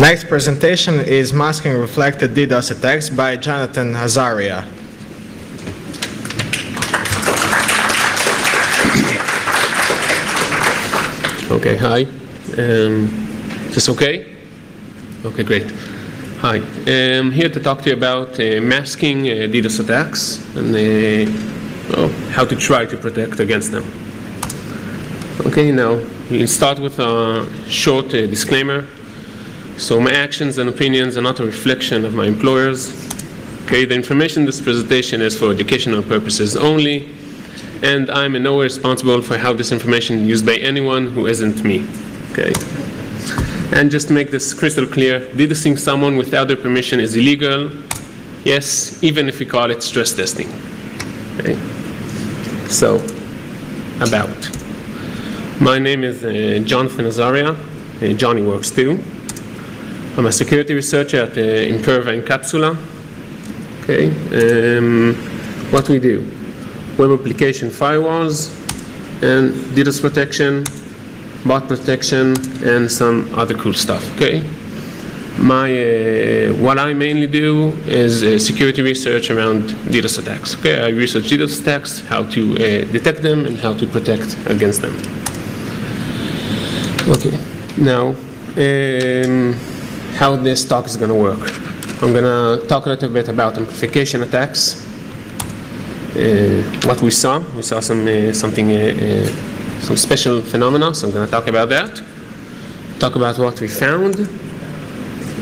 Next presentation is Masking Reflected DDoS Attacks by Johnathan Azaria. Okay, hi. Is this okay? Okay, great. Hi. I'm here to talk to you about masking DDoS attacks and how to try to protect against them. Okay, now we'll start with a short disclaimer. So my actions and opinions are not a reflection of my employers. Okay, the information in this presentation is for educational purposes only, and I'm in no way responsible for how this information is used by anyone who isn't me. Okay. And just to make this crystal clear, DDoSing someone without their permission is illegal. Yes, even if we call it stress testing. Okay. So, about. My name is Johnathan Azaria. Johnny works too. I'm a security researcher at Imperva in Capsula. Okay. What we do? Web application firewalls and DDoS protection, bot protection, and some other cool stuff. Okay. What I mainly do is security research around DDoS attacks. Okay. I research DDoS attacks, how to detect them, and how to protect against them. Okay. Now, how this talk is going to work. I'm going to talk a little bit about amplification attacks. What we saw some special phenomena, so I'm going to talk about that. Talk about what we found.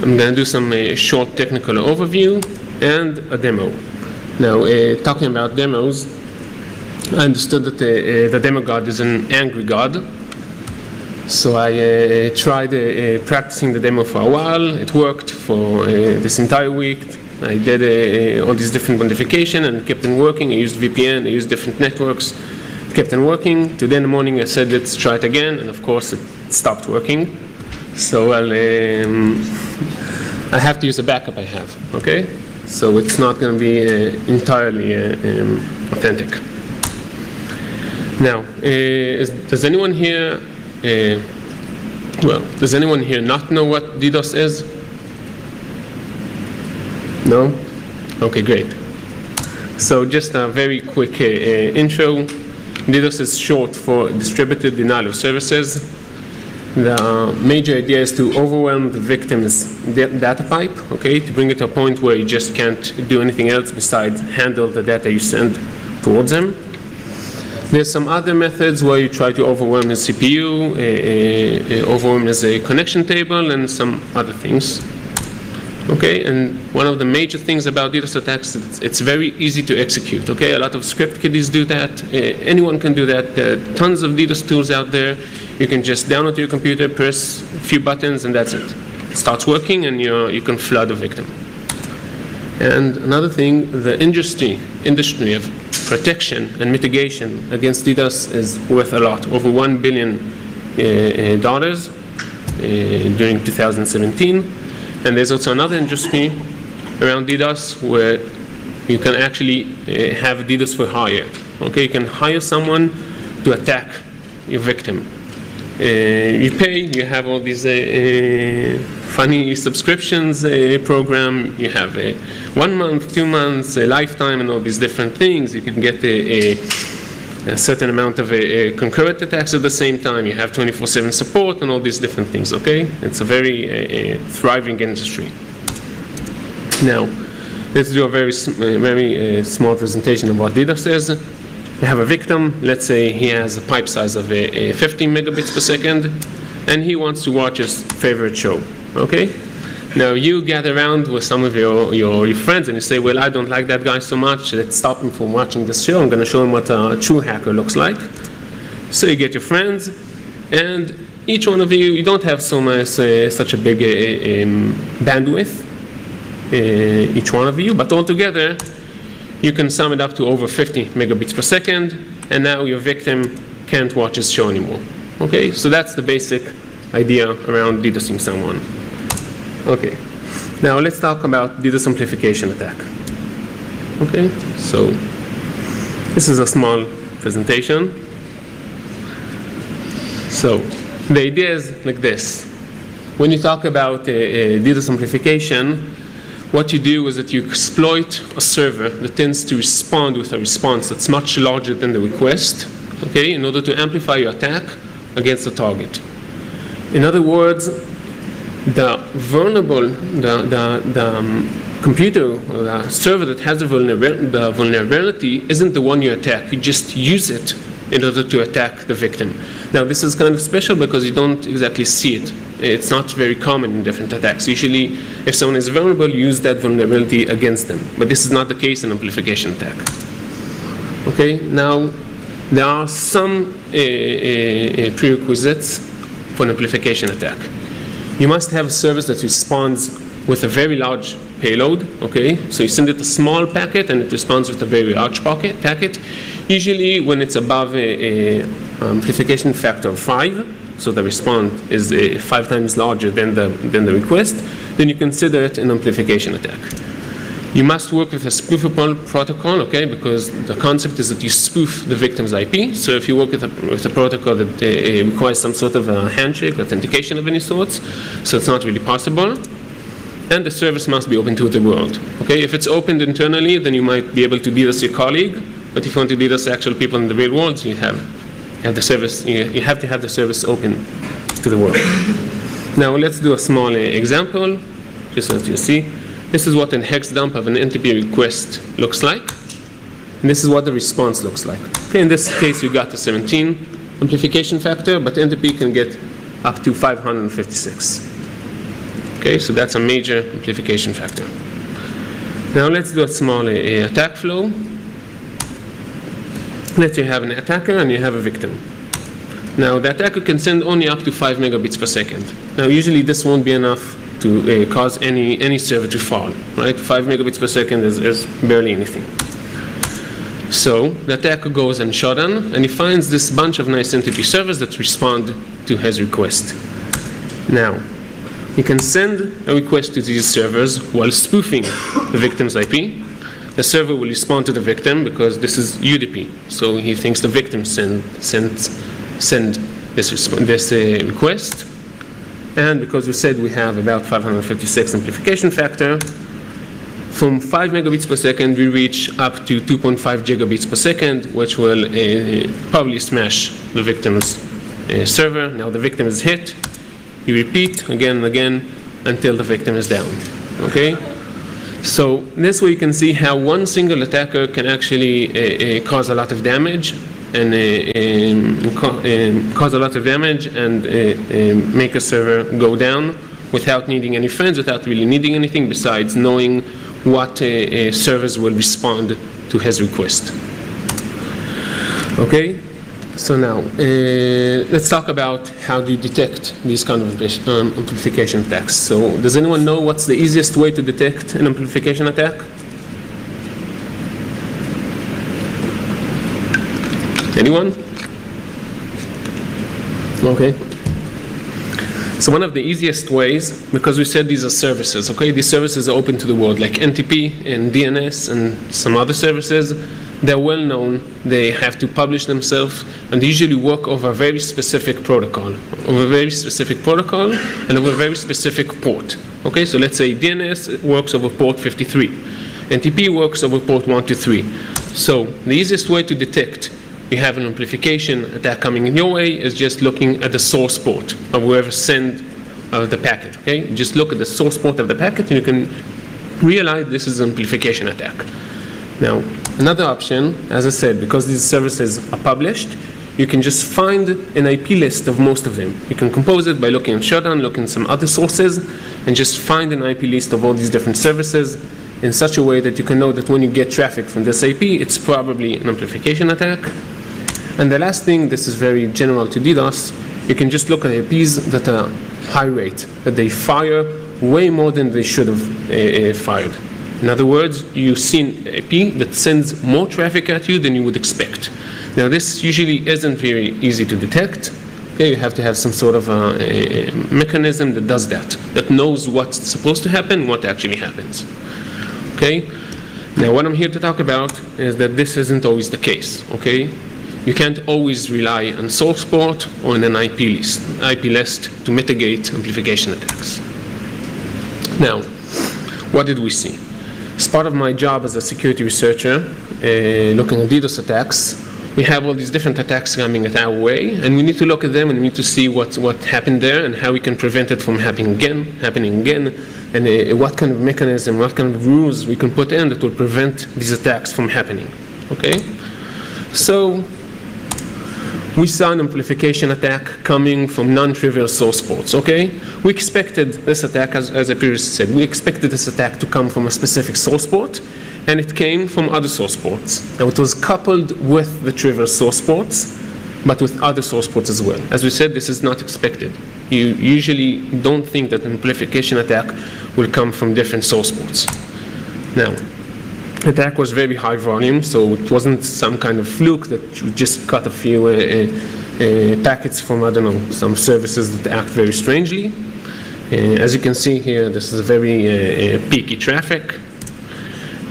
I'm going to do some short technical overview and a demo. Now, talking about demos, I understood that the demo god is an angry god. So I tried practicing the demo for a while. It worked for this entire week. I did all these different modifications and kept on working. I used VPN, I used different networks, kept on working. Today in the morning I said, let's try it again, and of course it stopped working. So I have to use a backup I have, okay? So it's not going to be entirely authentic. Now, does anyone here does anyone here not know what DDoS is? No? Okay, great. So just a very quick intro. DDoS is short for Distributed Denial of Services. The major idea is to overwhelm the victim's data pipe, okay, to bring it to a point where you just can't do anything else besides handle the data you send towards them. There's some other methods where you try to overwhelm his CPU, overwhelm his connection table, and some other things. Okay, and one of the major things about DDoS attacks is it's very easy to execute. Okay, a lot of script kiddies do that. Anyone can do that. There are tons of DDoS tools out there. You can just download to your computer, press a few buttons, and that's it. It starts working, and you can flood a victim. And another thing, the industry of protection and mitigation against DDoS is worth a lot, over $1 billion during 2017. And there's also another industry around DDoS where you can actually have DDoS for hire. Okay, you can hire someone to attack your victim. You pay, you have all these funny subscriptions program. You have 1 month, 2 months, a lifetime, and all these different things. You can get a certain amount of concurrent attacks at the same time. You have 24/7 support and all these different things, okay? It's a very thriving industry. Now, let's do a very small presentation of what DDoS is. You have a victim. Let's say he has a pipe size of 15 megabits per second, and he wants to watch his favorite show, okay? Now, you gather around with some of your friends and you say, well, I don't like that guy so much. Let's stop him from watching this show. I'm going to show him what a true hacker looks like. So you get your friends, and each one of you don't have such a big bandwidth, each one of you, but altogether, you can sum it up to over 50 megabits per second, and now your victim can't watch his show anymore. Okay, so that's the basic idea around DDoSing someone. Okay, now let's talk about DDoS amplification attack. Okay, so this is a small presentation. So the idea is like this. when you talk about DDoS amplification, what you do is that you exploit a server that tends to respond with a response that's much larger than the request, okay, in order to amplify your attack against the target. In other words, the computer or the server that has the vulnerability isn't the one you attack. You just use it in order to attack the victim. Now, this is kind of special because you don't exactly see it. It's not very common in different attacks. Usually, if someone is vulnerable, you use that vulnerability against them. But this is not the case in amplification attack. Okay, now, there are some prerequisites for an amplification attack. You must have a service that responds with a very large payload, okay? So you send it a small packet and it responds with a very large packet. Usually when it's above a amplification factor of 5, so the response is 5 times larger than the request, then you consider it an amplification attack. You must work with a spoofable protocol, okay, because the concept is that you spoof the victim's IP. So if you work with a protocol that requires some sort of a handshake, authentication of any sorts, so it's not really possible. And the service must be open to the world. Okay, if it's opened internally, then you might be able to DDoS your colleague. But if you want to DDoS actual people in the real world, you have the service. You have to have the service open to the world. Now let's do a small example, just so that you see. This is what a hex dump of an NTP request looks like. And this is what the response looks like. Okay, in this case, you got the 17 amplification factor, but NTP can get up to 556. Okay, so that's a major amplification factor. Now let's do a small attack flow. Let's say you have an attacker and you have a victim. Now the attacker can send only up to 5 megabits per second. Now usually this won't be enough to cause any server to fall, right? 5 megabits per second is barely anything. So the attacker goes and shutdown, and he finds this bunch of nice NTP servers that respond to his request. Now, he can send a request to these servers while spoofing the victim's IP. The server will respond to the victim because this is UDP, so he thinks the victim sent this request. And because we said we have about 556 amplification factor, from 5 megabits per second, we reach up to 2.5 gigabits per second, which will probably smash the victim's server. Now the victim is hit. You repeat again and again until the victim is down. Okay? So this way you can see how one single attacker can actually cause a lot of damage and make a server go down without needing any friends, without really needing anything besides knowing what servers will respond to his request. Okay, so now let's talk about how do you detect these kind of amplification attacks. So does anyone know what's the easiest way to detect an amplification attack? Anyone? Okay. So one of the easiest ways, because we said these are services, okay? These services are open to the world, like NTP and DNS and some other services. They're well known. They have to publish themselves, and they usually work over a very specific protocol, and over a very specific port. Okay, so let's say DNS works over port 53. NTP works over port 123. So the easiest way to detect you have an amplification attack coming in your way is just looking at the source port of whoever sent the packet. Okay, you just look at the source port of the packet, and you can realize this is an amplification attack. Now, another option, as I said, because these services are published, you can just find an IP list of most of them. You can compose it by looking at shutdown, looking at some other sources, and just find an IP list of all these different services in such a way that you can know that when you get traffic from this IP, it's probably an amplification attack. And the last thing, this is very general to DDoS, you can just look at IPs that are high rate, that they fire way more than they should have fired. In other words, you see an IP that sends more traffic at you than you would expect. Now this usually isn't very easy to detect. Okay, you have to have some sort of a mechanism that does that knows what's supposed to happen, what actually happens. Okay? Now what I'm here to talk about is that this isn't always the case. Okay? you can't always rely on source port or on an IP list to mitigate amplification attacks. Now, what did we see? As part of my job as a security researcher, looking at DDoS attacks, we have all these different attacks coming at our way, and we need to look at them and we need to see what happened there and how we can prevent it from happening again, and what kind of mechanism, what kind of rules we can put in that will prevent these attacks from happening. Okay? So we saw an amplification attack coming from non-trivial source ports, okay? We expected this attack, as I previously said, we expected this attack to come from a specific source port, and it came from other source ports. Now, it was coupled with the trivial source ports, but with other source ports as well. As we said, this is not expected. You usually don't think that an amplification attack will come from different source ports. Now, the attack was very high volume, so it wasn't some kind of fluke that you just cut a few packets from, I don't know, some services that act very strangely. As you can see here, this is a very peaky traffic.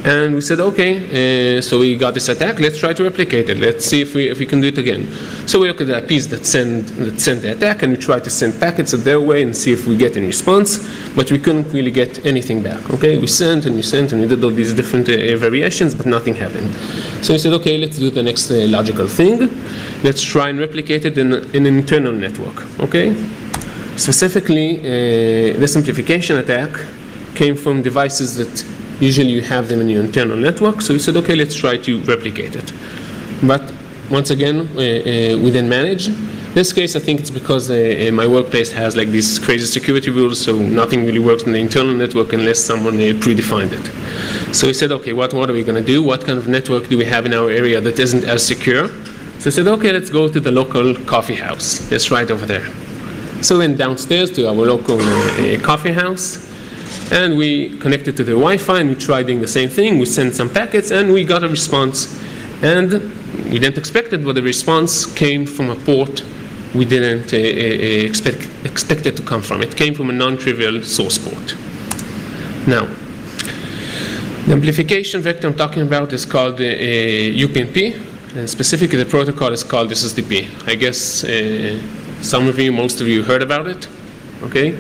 And we said, okay, so we got this attack, let's try to replicate it. Let's see if we can do it again. So we look at the IPs that sent the attack, and we try to send packets at their way and see if we get any response, but we couldn't really get anything back. Okay, we sent and we did all these different variations, but nothing happened. So we said, okay, let's do the next logical thing. Let's try and replicate it in an internal network. Okay, specifically, this amplification attack came from devices that usually you have them in your internal network, so we said, okay, let's try to replicate it. But once again, we didn't manage. In this case, I think it's because my workplace has like these crazy security rules, so nothing really works in the internal network unless someone predefined it. So we said, okay, what are we going to do? What kind of network do we have in our area that isn't as secure? So we said, okay, let's go to the local coffee house. It's right over there. So we went downstairs to our local coffee house, and we connected to the Wi-Fi, and we tried doing the same thing. We sent some packets, and we got a response. And we didn't expect it, but the response came from a port we didn't expect it to come from. It came from a non-trivial source port. Now, the amplification vector I'm talking about is called UPnP, and specifically the protocol is called SSPD. I guess some of you, most of you heard about it, okay?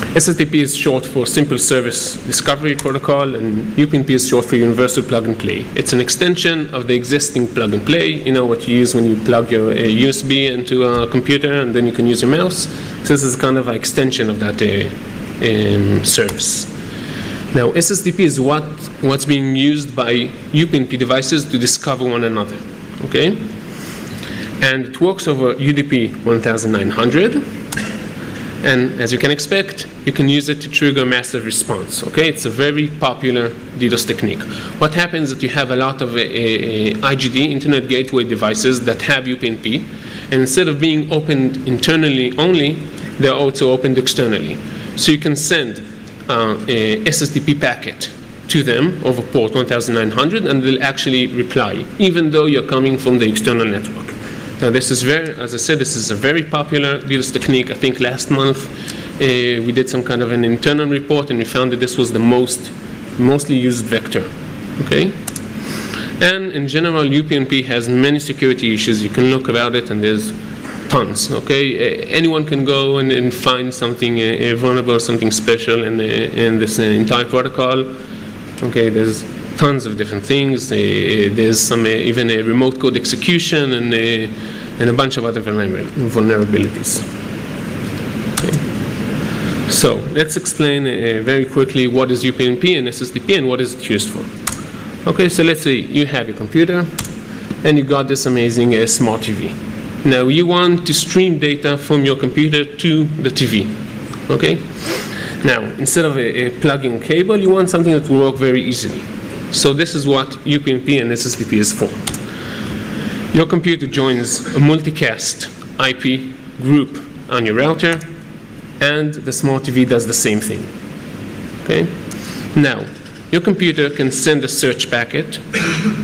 SSPD is short for Simple Service Discovery Protocol, and UPnP is short for Universal Plug and Play. It's an extension of the existing plug and play, you know, what you use when you plug your USB into a computer and then you can use your mouse. So this is kind of an extension of that service. Now, SSPD is what's being used by UPnP devices to discover one another, okay? And it works over UDP 1900. And as you can expect, you can use it to trigger massive response, okay? It's a very popular DDoS technique. What happens is that you have a lot of IGD, Internet Gateway devices, that have UPnP, and instead of being opened internally only, they're also opened externally. So you can send a SSPD packet to them over port 1900, and they'll actually reply, even though you're coming from the external network. Now, this is as I said, this is a very popular DDoS technique. I think last month we did some kind of an internal report, and we found that this was the mostly used vector, okay? And in general, UPnP has many security issues. You can look about it, and there's tons, okay? Anyone can go and find something vulnerable, something special in this entire protocol, okay? There's tons of different things. There's some even a remote code execution and a bunch of other vulnerabilities. Okay. So let's explain very quickly what is UPnP and SSPD and what is it used for. Okay, so let's say you have your computer and you got this amazing smart TV. Now you want to stream data from your computer to the TV. Okay. Now instead of plugging cable, you want something that will work very easily. So this is what UPnP and SSPD is for. Your computer joins a multicast IP group on your router, and the smart TV does the same thing. Okay? Now, your computer can send a search packet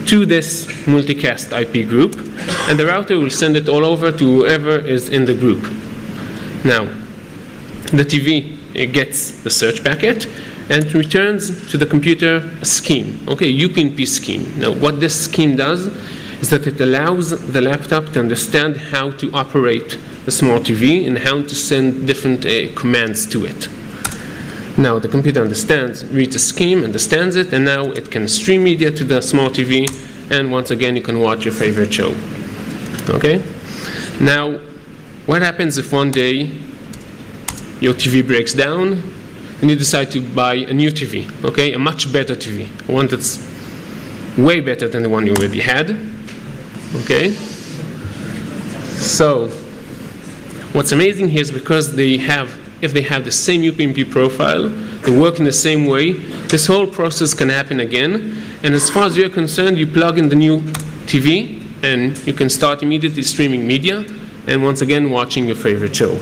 to this multicast IP group, and the router will send it all over to whoever is in the group. Now, the TV gets the search packet, and returns to the computer a scheme, okay, UPnP scheme. Now, what this scheme does is that it allows the laptop to understand how to operate the smart TV and how to send different commands to it. Now, the computer reads the scheme, understands it, and now it can stream media to the smart TV, and once again, you can watch your favorite show, okay? Now, what happens if one day your TV breaks down and you decide to buy a new TV, okay? A much better TV, one that's way better than the one you already had, okay? So, what's amazing here is because if they have the same UPnP profile, they work in the same way, this whole process can happen again, and as far as you're concerned, you plug in the new TV, and you can start immediately streaming media, and once again, watching your favorite show.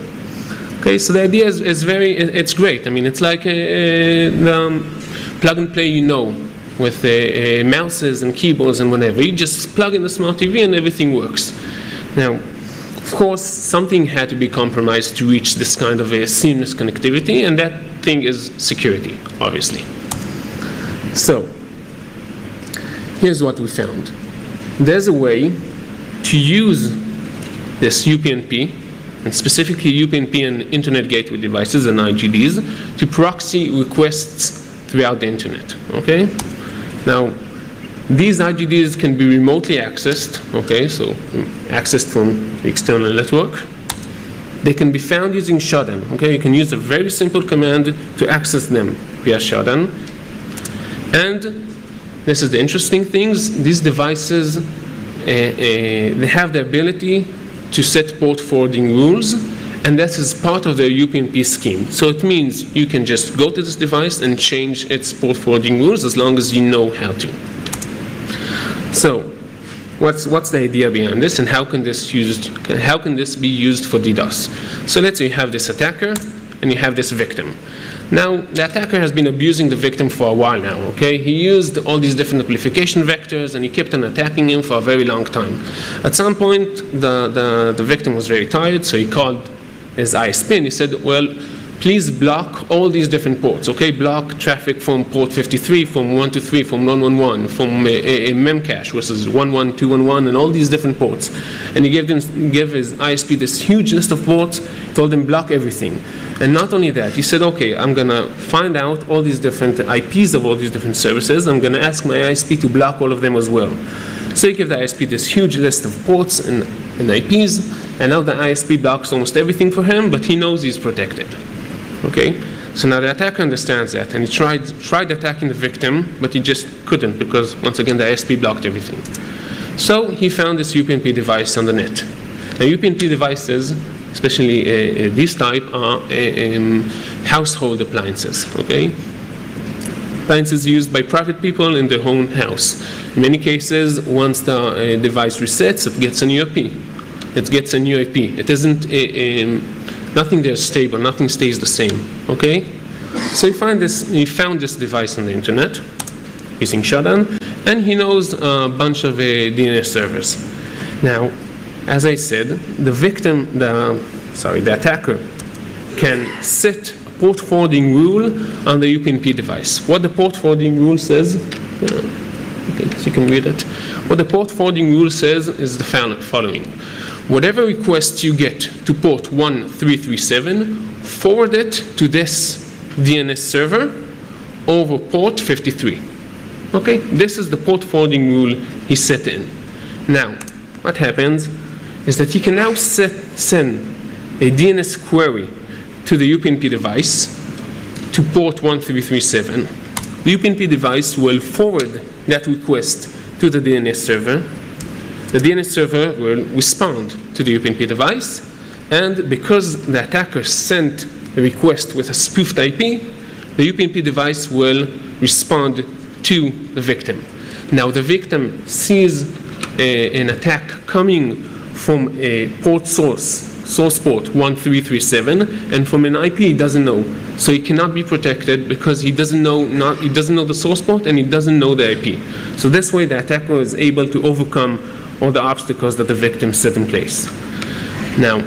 Okay, so the idea is it's great. I mean, it's like the plug and play, with mouses and keyboards and whatever. You just plug in the smart TV and everything works. Now, of course, something had to be compromised to reach this kind of a seamless connectivity, and that thing is security, obviously. So, here's what we found. There's a way to use this UPnP, and specifically UPnP and Internet Gateway devices and IGDs, to proxy requests throughout the Internet, okay? Now, these IGDs can be remotely accessed, okay, so accessed from the external network. They can be found using shutdown, okay? You can use a very simple command to access them via shutdown. And this is the interesting things. These devices, they have the ability to set port forwarding rules, and that is part of their UPnP scheme. So it means you can just go to this device and change its port forwarding rules as long as you know how to. So what's the idea behind this, and how can this be used for DDoS? So let's say you have this attacker and you have this victim. Now, the attacker has been abusing the victim for a while now, okay? He used all these different amplification vectors, and he kept on attacking him for a very long time. At some point, the victim was very tired, so he called his ISP, and he said, well, please block all these different ports, okay? Block traffic from port 53, from 123, from 111, from a memcache, which is 11, 211, and all these different ports. And he gave his ISP this huge list of ports, told him block everything. And not only that, he said, okay, I'm going to find out all these different IPs of all these different services. I'm going to ask my ISP to block all of them as well. So he gave the ISP this huge list of ports and IPs, and now the ISP blocks almost everything for him, but he knows he's protected. Okay? So now the attacker understands that, and he tried attacking the victim, but he just couldn't, because once again the ISP blocked everything. So he found this UPnP device on the net. Now UPnP devices, especially these type, are household appliances, okay? Appliances used by private people in their own house. In many cases, once the device resets, it gets a new IP. It gets a new IP. It isn't, nothing there is stable, nothing stays the same, okay? So he found this device on the internet using shutdown, and he knows a bunch of DNS servers. Now, as I said, the attacker can set a port forwarding rule on the UPnP device. What the port forwarding rule says, okay, so you can read it. What the port forwarding rule says is the following. Whatever request you get to port 1337, forward it to this DNS server over port 53. Okay, this is the port forwarding rule he set in. Now, what happens is that he can now send a DNS query to the UPnP device to port 1337. The UPnP device will forward that request to the DNS server. The DNS server will respond to the UPnP device, and because the attacker sent a request with a spoofed IP, the UPnP device will respond to the victim. Now the victim sees an attack coming from a port source port 1337, and from an IP he doesn't know. So he cannot be protected because he doesn't know the source port and he doesn't know the IP. So this way the attacker is able to overcome all the obstacles that the victim set in place. Now,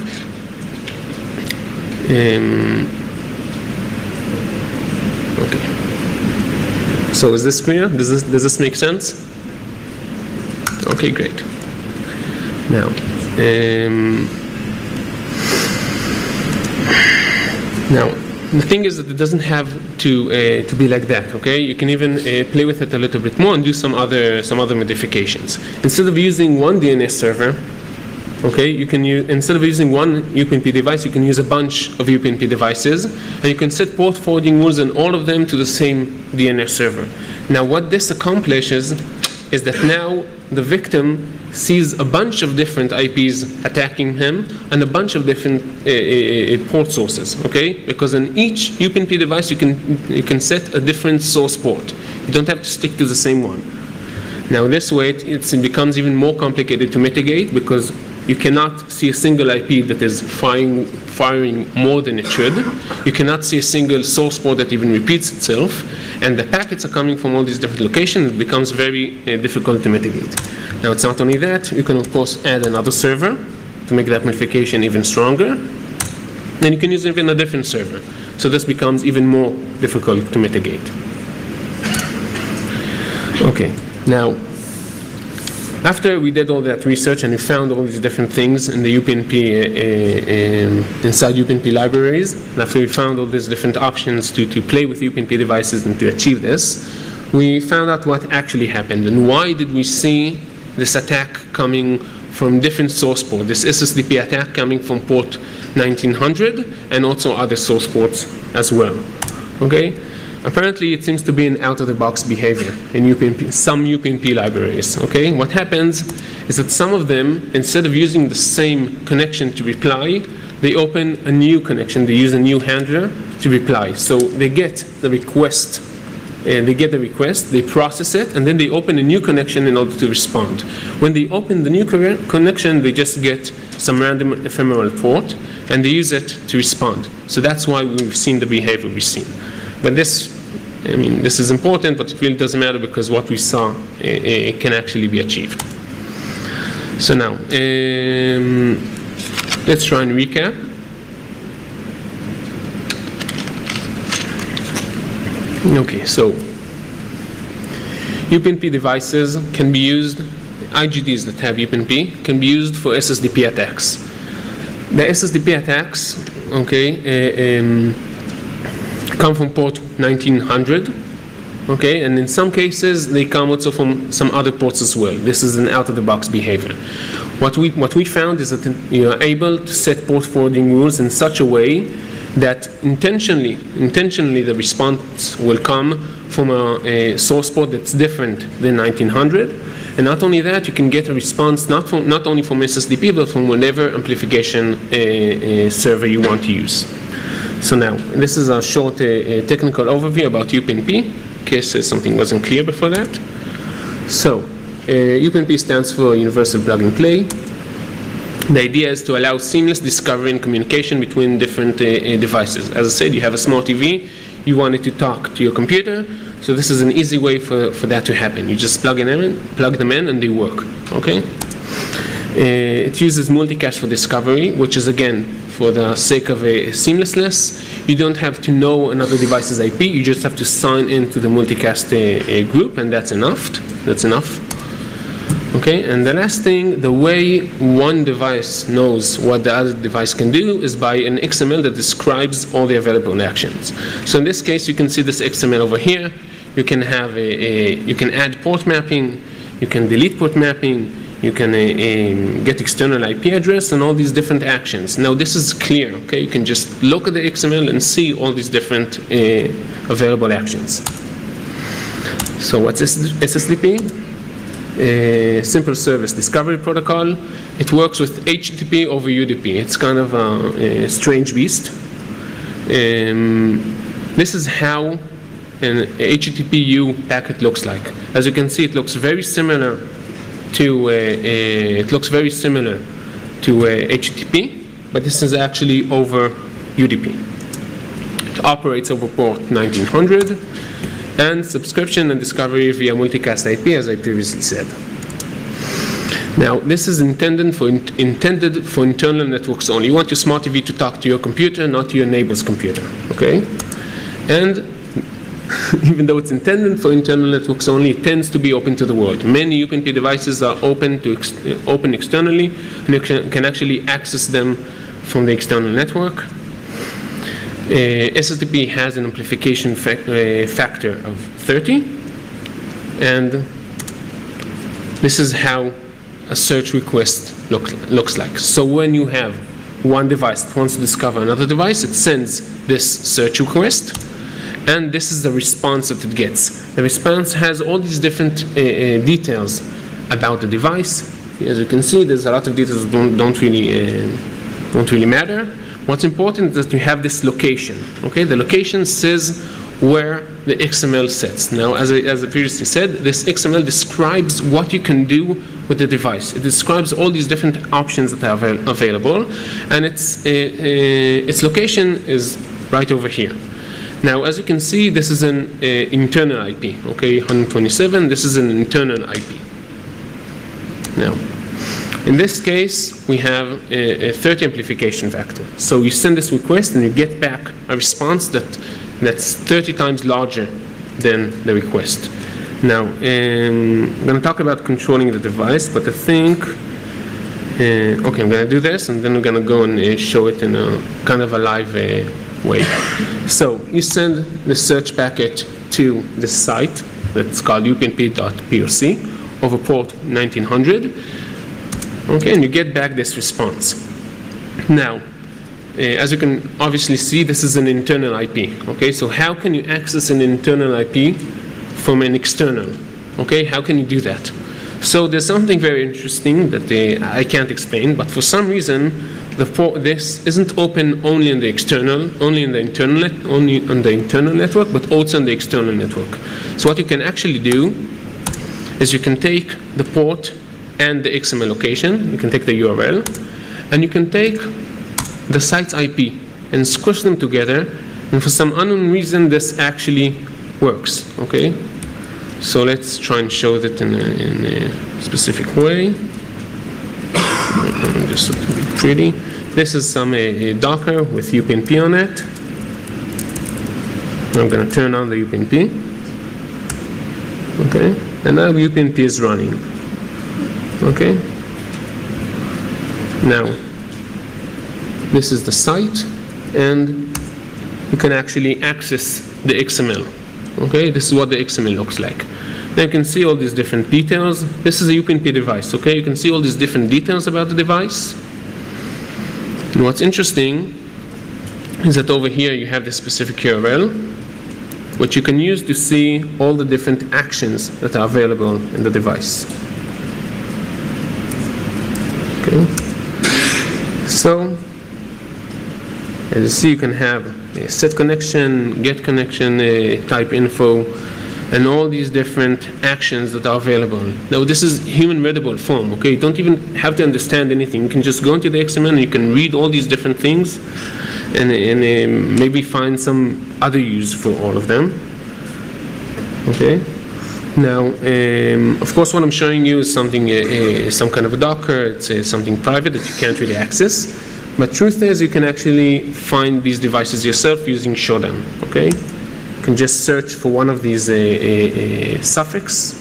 Okay. So is this clear? Does this make sense? Okay, great. Now, the thing is that it doesn't have to be like that. Okay, you can even play with it a little bit more and do some other modifications. Instead of using one DNS server, okay, you can use, instead of using one UPnP device, you can use a bunch of UPnP devices, and you can set port forwarding rules on all of them to the same DNS server. Now, what this accomplishes is that now the victim sees a bunch of different IPs attacking him and a bunch of different port sources, okay? Because in each UPnP device, you can set a different source port. You don't have to stick to the same one. Now, this way, it becomes even more complicated to mitigate because you cannot see a single IP that is firing more than it should. You cannot see a single source port that even repeats itself. And the packets are coming from all these different locations. It becomes very difficult to mitigate. Now, it's not only that. You can, of course, add another server to make that amplification even stronger. Then you can use even a different server. So this becomes even more difficult to mitigate. Okay. Now, after we did all that research and we found all these different things in the UPnP, inside UPnP libraries, and after we found all these different options to play with UPnP devices and to achieve this, we found out what actually happened and why did we see this attack coming from different source ports, this SSDP attack coming from port 1900 and also other source ports as well. Okay? Apparently, it seems to be an out-of-the-box behavior in some UPnP libraries. Okay, what happens is that some of them, instead of using the same connection to reply, they open a new connection. They use a new handler to reply. So they get the request, they process it, and then they open a new connection in order to respond. When they open the new connection, they just get some random ephemeral port, and they use it to respond. So that's why we've seen the behavior we've seen. But this is important, but it really doesn't matter because what we saw can actually be achieved. So now, let's try and recap. Okay, so UPnP devices can be used, IGDs that have UPnP can be used for SSDP attacks. The SSDP attacks, okay, come from port 1900, okay, and in some cases they come also from some other ports as well. This is an out-of-the-box behavior. What we found is that you are able to set port forwarding rules in such a way that intentionally the response will come from a source port that's different than 1900, and not only that, you can get a response not only from SSDP but from whatever amplification server you want to use. So now, this is a short technical overview about UPnP, in case something wasn't clear before that. So, UPnP stands for Universal Plug and Play. The idea is to allow seamless discovery and communication between different devices. As I said, you have a smart TV, you want it to talk to your computer, so this is an easy way for that to happen. You just plug them in, and they work, okay? It uses multicast for discovery, which is, again, for the sake of a seamlessness. You don't have to know another device's IP, you just have to sign into the multicast group, and that's enough. Okay, and the last thing, the way one device knows what the other device can do is by an XML that describes all the available actions. So in this case, you can see this XML over here. You can have you can add port mapping, you can delete port mapping, you can get external IP address and all these different actions. Now this is clear, okay? You can just look at the XML and see all these different available actions. So what's SSDP? Simple Service Discovery Protocol. It works with HTTP over UDP. It's kind of a strange beast. This is how an HTTP-U packet looks like. As you can see, it looks very similar to HTTP, but this is actually over UDP. It operates over port 1900, and subscription and discovery via multicast IP, as I previously said. Now, this is intended for internal networks only. You want your smart TV to talk to your computer, not to your neighbor's computer, okay? And even though it's intended for internal networks only, it tends to be open to the world. Many UPnP devices are open externally, and you can actually access them from the external network. SSPD has an amplification factor of 30, and this is how a search request looks like. So when you have one device that wants to discover another device, it sends this search request, and this is the response that it gets. The response has all these different details about the device. As you can see, there's a lot of details that don't really matter. What's important is that you have this location. Okay, the location says where the XML sits. Now, as I previously said, this XML describes what you can do with the device. It describes all these different options that are available, and its location is right over here. Now, as you can see, this is an internal IP. Okay, 127. This is an internal IP. Now, in this case, we have a 30 amplification factor. So you send this request, and you get back a response that's 30 times larger than the request. Now, I'm going to talk about controlling the device, but I think, okay, I'm going to do this, and then we're going to go and show it in a kind of a live way. So you send the search packet to this site that's called upnp.poc over port 1900. Okay, and you get back this response. Now, as you can obviously see, this is an internal IP. Okay, so how can you access an internal IP from an external? Okay, how can you do that? So there's something very interesting that I can't explain, but for some reason, this isn't open only on the internal network, but also on the external network. So what you can actually do is you can take the port and the XML location, you can take the URL, and you can take the site's IP and squish them together, and for some unknown reason this actually works. Okay, so let's try and show that in a specific way. Just so to be pretty. This is some Docker with UPnP on it. I'm going to turn on the UPnP. Okay, and now UPnP is running. Okay, now this is the site, and you can actually access the XML. Okay, this is what the XML looks like. Now you can see all these different details. This is a UPnP device. Okay, you can see all these different details about the device. And what's interesting is that over here you have this specific URL, which you can use to see all the different actions that are available in the device. Okay. So, as you see, you can have a set connection, get connection, type info, and all these different actions that are available. Now, this is human readable form, okay? You don't even have to understand anything. You can just go into the XML and you can read all these different things and maybe find some other use for all of them, okay? Now, of course, what I'm showing you is something, some kind of a Docker. It's something private that you can't really access. But truth is, you can actually find these devices yourself using Shodan. Okay, you can just search for one of these suffix.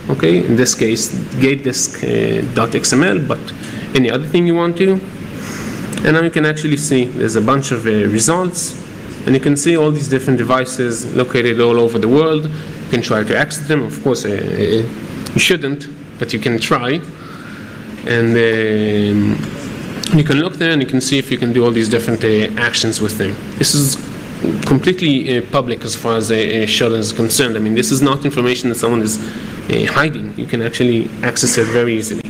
Okay, in this case, gatedisk.xml, but any other thing you want to. And now you can actually see there's a bunch of results, and you can see all these different devices located all over the world. You can try to access them. Of course, you shouldn't, but you can try. And you can look there and you can see if you can do all these different actions with them. This is completely public as far as Shodan is concerned. I mean, this is not information that someone is hiding. You can actually access it very easily.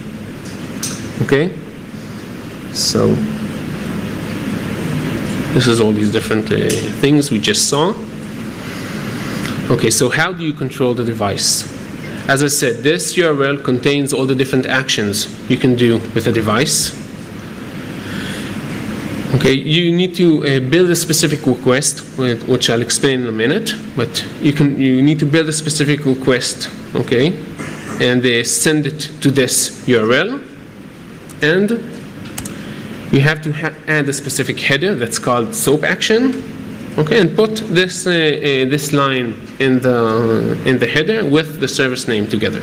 Okay? So, this is all these different things we just saw. Okay, so how do you control the device? As I said, this URL contains all the different actions you can do with a device. Okay, you need to build a specific request, which I'll explain in a minute. But you need to build a specific request, okay, and send it to this URL, and you have to add a specific header that's called SOAP action, okay, and put this this line in the header with the service name together.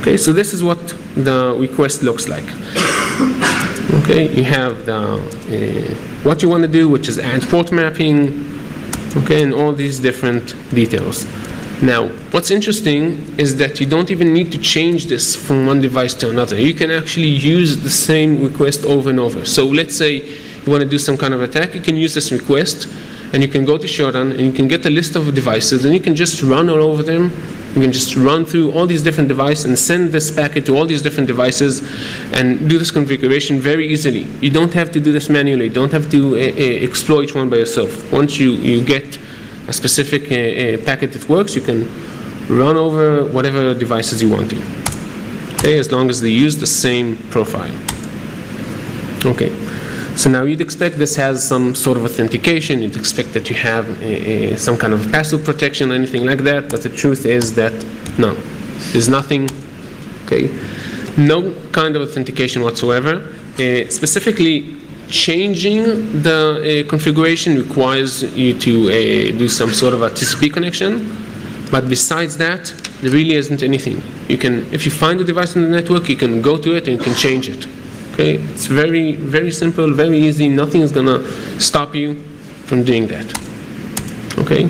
Okay, so this is what the request looks like. Okay, you have the what you want to do, which is add port mapping, okay, and all these different details. Now, what's interesting is that you don't even need to change this from one device to another. You can actually use the same request over and over. So let's say you want to do some kind of attack, you can use this request, and you can go to Shodan, and you can get a list of devices, and you can just run all over them. You can just run through all these different devices and send this packet to all these different devices and do this configuration very easily. You don't have to do this manually. You don't have to explore each one by yourself. Once you get a specific packet that works, you can run over whatever devices you want to. Okay, as long as they use the same profile. Okay. So now you'd expect this has some sort of authentication. You'd expect that you have some kind of password protection or anything like that. But the truth is that no, there's nothing. Okay, no kind of authentication whatsoever. Specifically, changing the configuration requires you to do some sort of a TCP connection. But besides that, there really isn't anything. You can, if you find a device in the network, you can go to it and you can change it. Okay, it's very, very simple, very easy. Nothing is gonna stop you from doing that. Okay.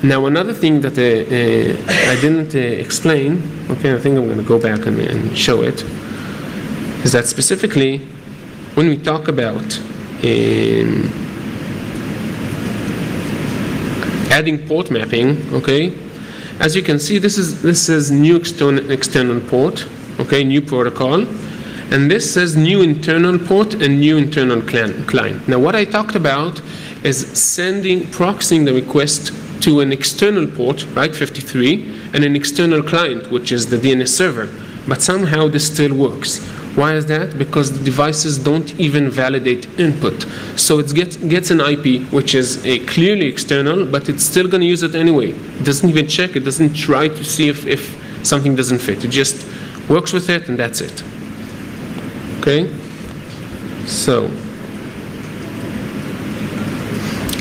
Now another thing that I didn't explain. Okay, I think I'm gonna go back and show it. Is that specifically when we talk about adding port mapping? Okay, as you can see, this is new external port. Okay, new protocol. And this says new internal port and new internal client. Now what I talked about is proxying the request to an external port, right, 53, and an external client, which is the DNS server. But somehow this still works. Why is that? Because the devices don't even validate input. So it gets an IP, which is clearly external, but it's still going to use it anyway. It doesn't even check. It doesn't try to see if something doesn't fit. It just works with it, and that's it. Okay, so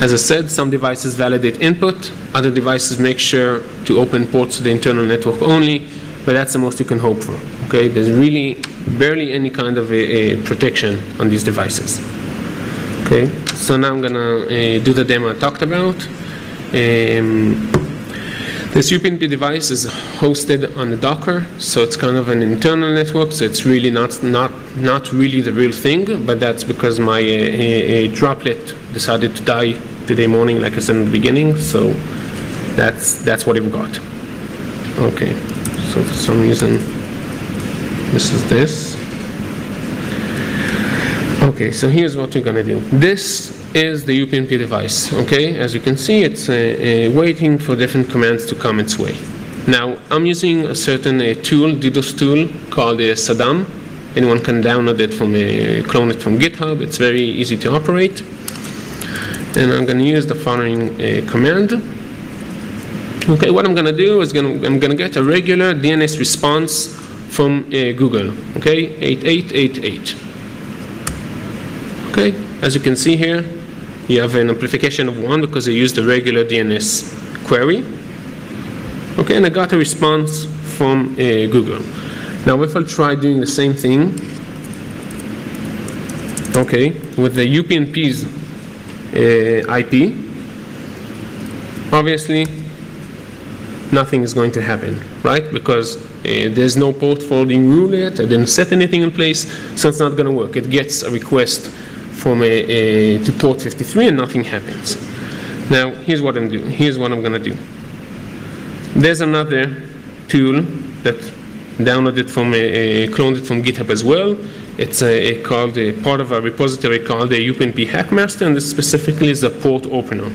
as I said, some devices validate input, other devices make sure to open ports to the internal network only, but that's the most you can hope for. Okay, there's really barely any kind of a protection on these devices. Okay, so now I'm gonna do the demo I talked about. This UPnP device is hosted on the Docker, so it's kind of an internal network, so it's really not really the real thing, but that's because my droplet decided to die today morning, like I said in the beginning, so that's what we've got. Okay, so for some reason, this is this. Okay, so here's what we're gonna do. This is the UPnP device. Okay, as you can see, it's waiting for different commands to come its way. Now, I'm using a certain tool, DDoS tool, called Saddam. Anyone can download it clone it from GitHub. It's very easy to operate. And I'm going to use the following command. Okay, what I'm going to do is I'm going to get a regular DNS response from Google. Okay, 8888. Okay, as you can see here, you have an amplification of 1 because I used a regular DNS query. Okay, and I got a response from Google. Now, if I try doing the same thing, okay, with the UPnP's IP, obviously, nothing is going to happen, right? Because there's no port forwarding rule yet. I didn't set anything in place, so it's not going to work. It gets a request from to port 53 and nothing happens. Now, here's what I'm doing. Here's what I'm going to do. There's another tool that downloaded from cloned it from GitHub as well. It's called part of a repository called the UPnP Hackmaster, and this specifically is a port opener.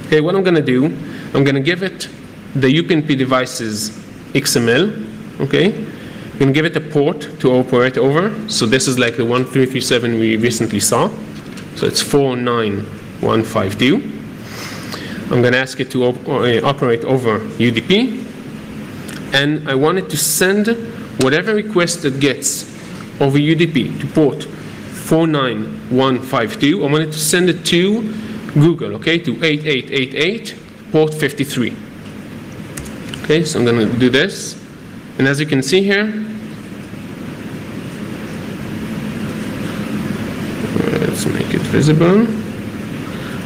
Okay, what I'm going to do, I'm going to give it the UPnP device's XML. Okay, I'm going to give it a port to operate over. So this is like the 1337 we recently saw. So it's 49152. I'm going to ask it to operate over UDP. And I want it to send whatever request it gets over UDP to port 49152. I wanted to send it to Google, okay, to 8888 port 53. Okay, so I'm going to do this. And as you can see here, let's make it visible.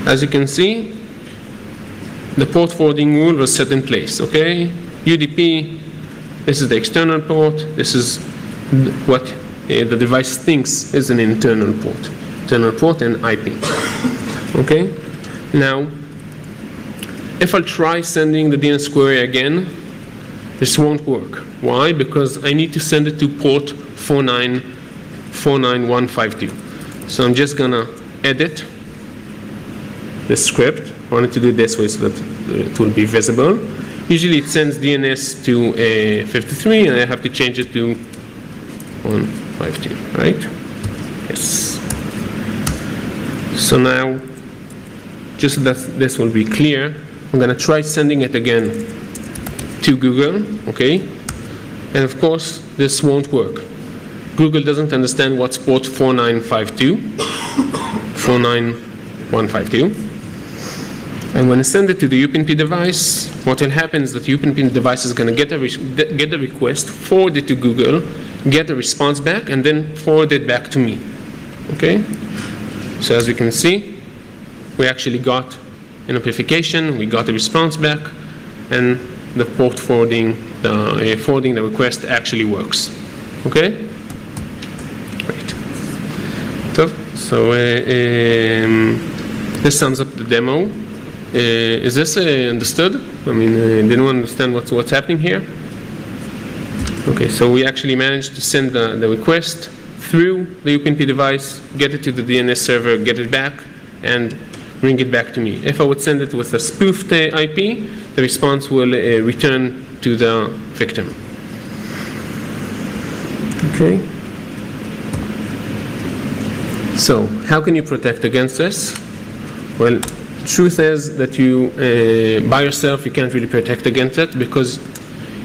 As you can see, the port forwarding rule was set in place, okay? UDP, this is the external port, this is what the device thinks is an internal port and IP, okay? Now, if I try sending the DNS query again, this won't work. Why? Because I need to send it to port 49152. So I'm just gonna edit the script. I wanted to do it this way so that it will be visible. Usually it sends DNS to 53 and I have to change it to 152, right? Yes. So now, just so that this will be clear, I'm gonna try sending it again to Google, okay? And of course, this won't work. Google doesn't understand what's port 49152. And when I send it to the UPnP device, what will happen is that the UPnP device is going to get a request, forward it to Google, get a response back, and then forward it back to me. Okay? So as you can see, we actually got an amplification, we got a response back, and the port forwarding the request actually works. Okay? Great. So this sums up the demo. Is this understood? I mean, did anyone understand what's happening here? Okay, so we actually managed to send the request through the UPnP device, get it to the DNS server, get it back, and bring it back to me. If I would send it with a spoofed IP, the response will return to the victim. Okay. So, how can you protect against this? Well, truth is that you, by yourself, you can't really protect against it because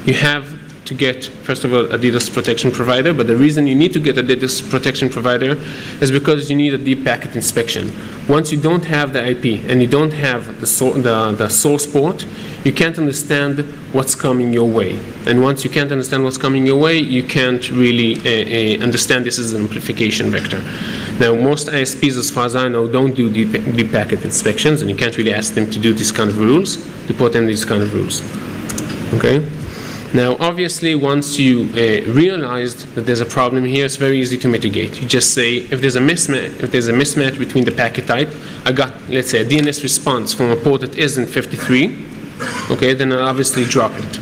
you have to get, first of all, a DDoS protection provider. But the reason you need to get a DDoS protection provider is because you need a deep packet inspection. Once you don't have the IP and you don't have the source port, you can't understand what's coming your way. And once you can't understand what's coming your way, you can't really understand this is an amplification vector. Now, most ISPs, as far as I know, don't do deep packet inspections, and you can't really ask them to do these kind of rules, to put in these kind of rules. Okay? Now, obviously, once you realized that there's a problem here, it's very easy to mitigate. You just say, if there's a mismatch between the packet type, I got, let's say, a DNS response from a port that isn't 53, okay, then I'll obviously drop it.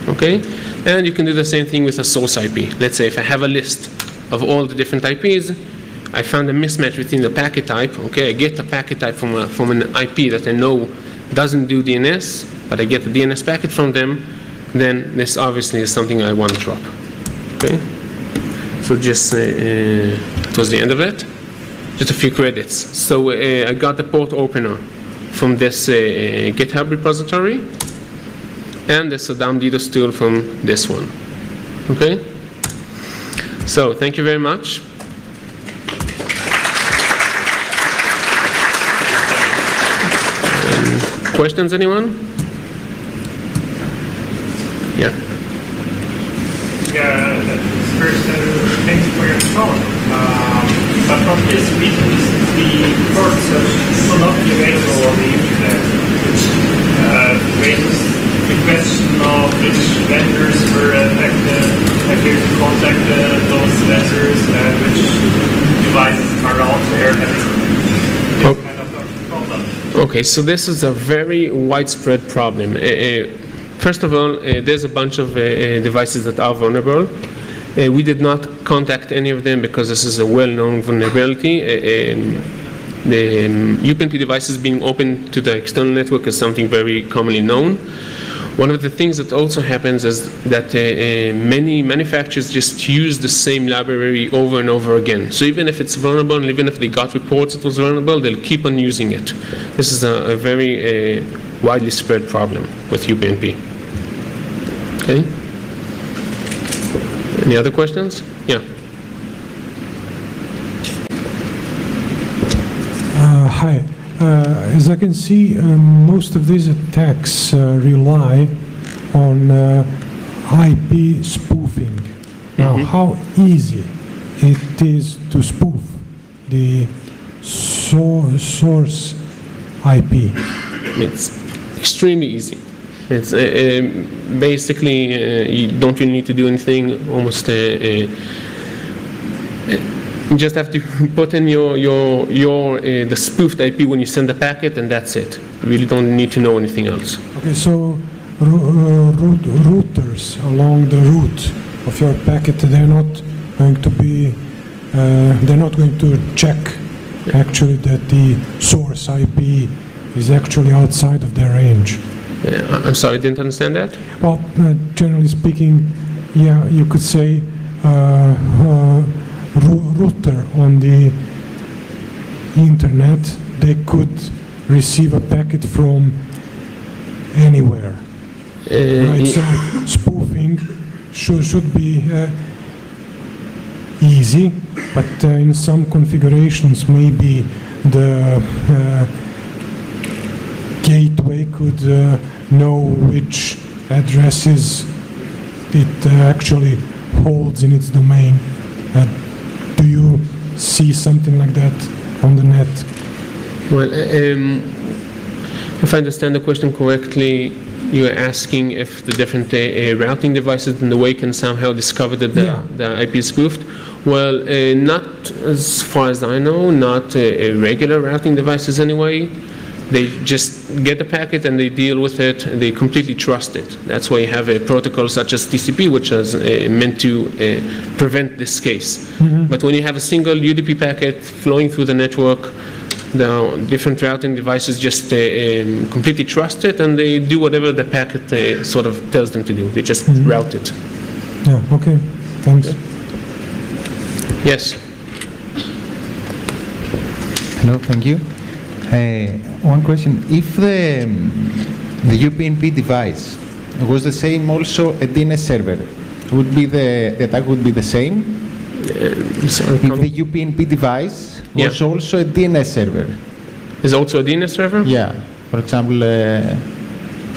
Okay? And you can do the same thing with a source IP. Let's say if I have a list of all the different IPs, I found a mismatch between the packet type. Okay, I get the packet type from an IP that I know doesn't do DNS, but I get the DNS packet from them, then this obviously is something I want to drop. Okay, so just towards the end of it, just a few credits. So I got the port opener from this GitHub repository, and the Saddam DDoS tool from this one. Okay, so thank you very much. Questions, anyone? Yeah. Yeah, first, thanks for your talk. But from this reason, the ports will not be available on the internet, which raises the question of which vendors were affected, appear to contact those vendors, and which devices are out there having this kind of problem. Okay, so this is a very widespread problem. First of all, there's a bunch of devices that are vulnerable. We did not contact any of them because this is a well-known vulnerability. The UPnP devices being open to the external network is something very commonly known. One of the things that also happens is that many manufacturers just use the same library over and over again. So even if it's vulnerable, and even if they got reports it was vulnerable, they'll keep on using it. This is a very widely spread problem with UPnP. Okay. Any other questions? Yeah. Hi. As I can see, most of these attacks rely on IP spoofing. Now, how easy it is to spoof the source IP? It's extremely easy. It's basically you don't really need to do anything. Almost you just have to put in the spoofed IP when you send the packet, and that's it. You really don't need to know anything else. Okay, so routers along the route of your packet, they're not going to check actually that the source IP is actually outside of their range. I'm sorry, I didn't understand that. Well, generally speaking, yeah, you could say router on the internet, they could receive a packet from anywhere. Right, so spoofing should be easy, but in some configurations maybe the gateway could know which addresses it actually holds in its domain. Do you see something like that on the net? Well, if I understand the question correctly, you're asking if the different routing devices in the way can somehow discover that the IP is spoofed. Well, not as far as I know, not regular routing devices anyway. They just get the packet and they deal with it, and they completely trust it. That's why you have a protocol such as TCP, which is meant to prevent this case. But when you have a single UDP packet flowing through the network, the different routing devices just completely trust it, and they do whatever the packet sort of tells them to do. They just route it. Yeah, okay, thanks. Yes? Hello, thank you. One question. If the UPnP device was the same also a DNS server, would be the attack would be the same? Sorry, if the UPnP device was also a DNS server. Is also a DNS server? Yeah. For example,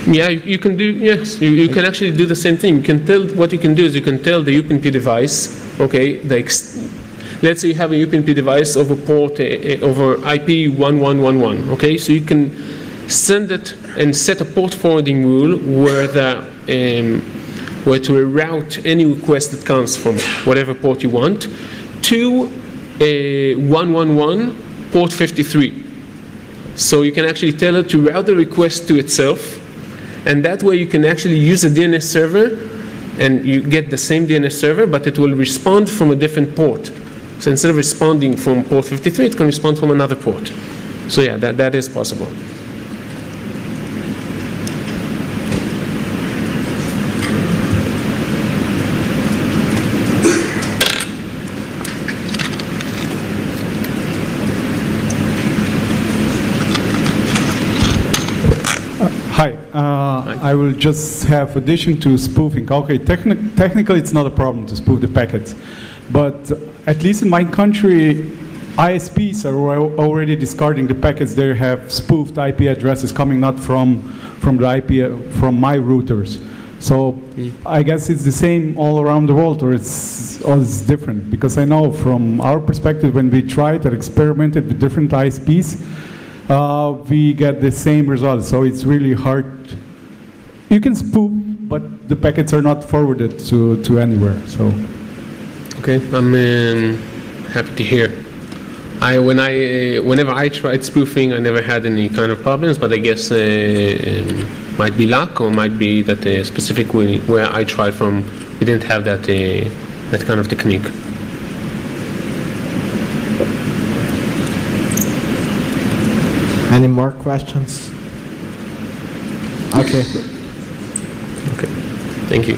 yeah, you can do, yes, you can actually do the same thing. You can tell, what you can do is you can tell the UPnP device, okay, let's say you have a UPnP device over port, over IP 1111, okay? So you can send it and set a port forwarding rule where to route any request that comes from whatever port you want to 111 port 53. So you can actually tell it to route the request to itself, and that way you can actually use a DNS server and you get the same DNS server, but it will respond from a different port. So instead of responding from port 53, it can respond from another port. So yeah, that is possible. Hi. I will just have addition to spoofing. Okay, technically it's not a problem to spoof the packets, but at least in my country, ISPs are already discarding the packets. They have spoofed IP addresses coming not from the IP from my routers. So I guess it's the same all around the world, or it's different, because I know from our perspective when we tried and experimented with different ISPs, we get the same results. So it's really hard. You can spoof, but the packets are not forwarded to anywhere. So. Okay, I'm happy to hear. Whenever I tried spoofing, I never had any kind of problems, but I guess might be luck, or might be that specifically where I tried from, we didn't have that that kind of technique. Any more questions? Okay. Okay, thank you.